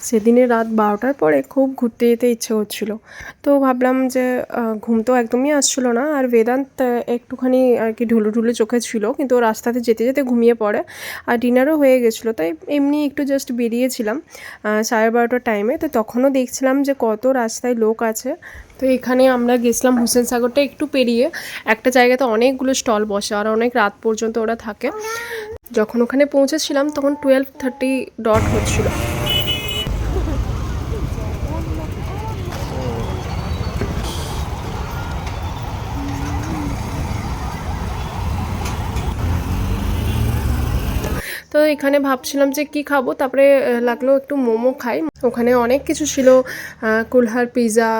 সেদিনে রাত 12টার পরে খুব ঘুরতে যেতে ইচ্ছে হচ্ছিল, তো ভাবলাম যে ঘুম তো একদমই আসছিল না। আর বেদান্ত একটুখানি আর কি ঢুলু ঢুলু চোখে ছিল, কিন্তু ও রাস্তাতে যেতে যেতে ঘুমিয়ে পড়ে। আর ডিনারও হয়ে গেছিলো, তাই এমনি একটু জাস্ট বেরিয়েছিলাম 12:30টার টাইমে। তো তখনও দেখছিলাম যে কত রাস্তায় লোক আছে। তো এখানে আমরা গেছিলাম হুসেন সাগরটা একটু পেরিয়ে একটা জায়গাতে অনেকগুলো স্টল বসে, আর অনেক রাত পর্যন্ত ওরা থাকে। যখন ওখানে পৌঁছেছিলাম তখন 12:30 হচ্ছিল। তো এখানে ভাবছিলাম যে কি খাবো, তারপরে লাগলো একটু মোমো খাই। ওখানে অনেক কিছু ছিল, কুলহার পিৎজা,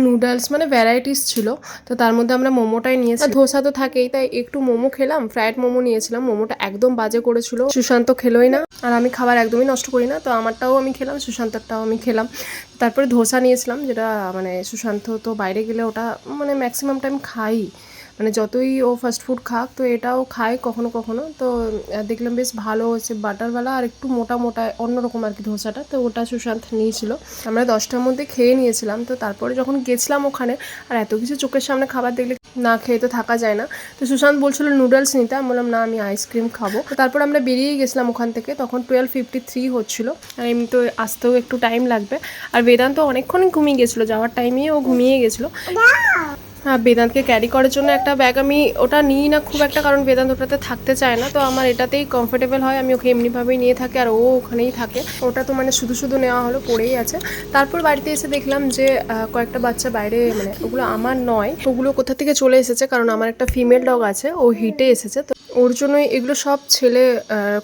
নুডলস, মানে ভ্যারাইটিস ছিল। তো তার মধ্যে আমরা মোমোটাই নিয়েছি, ধোসা তো থাকেই, তাই একটু মোমো খেলাম। ফ্রাইড মোমো নিয়েছিলাম, মোমোটা একদম বাজে করেছিল। সুশান্ত খেলোই না, আর আমি খাবার একদমই নষ্ট করি না, তো আমারটাও আমি খেলাম, সুশান্তরটাও আমি খেলাম। তারপরে ধোসা নিয়েছিলাম, যেটা মানে সুশান্ত তো বাইরে গেলে ওটা মানে ম্যাক্সিমাম টাইম খাই, মানে যতই ও ফাস্ট ফুড খাক তো এটাও খায় কখনো কখনো। তো দেখলাম বেশ ভালো হচ্ছে, বাটারওয়ালা আর একটু মোটা মোটা অন্যরকম আর কি ধোসাটা। তো ওটা সুশান্ত নিয়েছিল, আমরা 10টার মধ্যে খেয়ে নিয়েছিলাম। তো তারপরে যখন গেছিলাম ওখানে, আর এত কিছু চোখের সামনে খাবার দেখলে না খেয়ে তো থাকা যায় না। তো সুশান্ত বলছিল নুডলস নিতে, আমি বললাম না, আমি আইসক্রিম খাবো। তো তারপর আমরা বেরিয়ে গেছিলাম ওখান থেকে, তখন 12:53 হচ্ছিলো। আর এমনি তো আসতেও একটু টাইম লাগবে। আর বেদান্ত অনেকক্ষণই ঘুমিয়ে গেছিলো, যাওয়ার টাইমেই ও ঘুমিয়ে গেছিলো। হ্যাঁ, বেদান্তকে ক্যারি করার জন্য একটা ব্যাগ আমি ওটা নিই না খুব একটা, কারণ বেদান্ত ওটাতে থাকতে চায় না। তো আমার এটাতেই কমফোর্টেবল হয়, আমি ওকে এমনিভাবেই নিয়ে থাকি, আর ও ওখানেই থাকে। ওটা তো মানে শুধু শুধু নেওয়া হলো, পড়েই আছে। তারপর বাড়িতে এসে দেখলাম যে কয়েকটা বাচ্চা বাইরে, মানে ওগুলো আমার নয়, ওগুলো কোথা থেকে চলে এসেছে, কারণ আমার একটা ফিমেল ডগ আছে, ও হিটে এসেছে। তো ওর জন্যই এগুলো সব ছেলে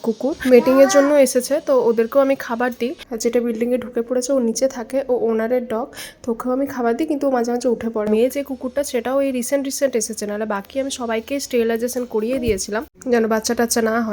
কুকুর মিটিংয়ের জন্য এসেছে। তো ওদেরকেও আমি খাবার দিই, যেটা বিল্ডিংয়ে ঢুকে পড়েছে, ও নিচে থাকে, ও ওনারের ডগ। তো ওকেও আমি খাবার দিই, কিন্তু ও মাঝে মাঝে উঠে পড়ে। মেয়ে যে কুকুরটা সেটাও এই রিসেন্ট এসেছে, নাহলে বাকি আমি সবাইকে স্টেরিলাইজেশন করিয়ে দিয়েছিলাম যেন বাচ্চা টাচ্চা না হয়।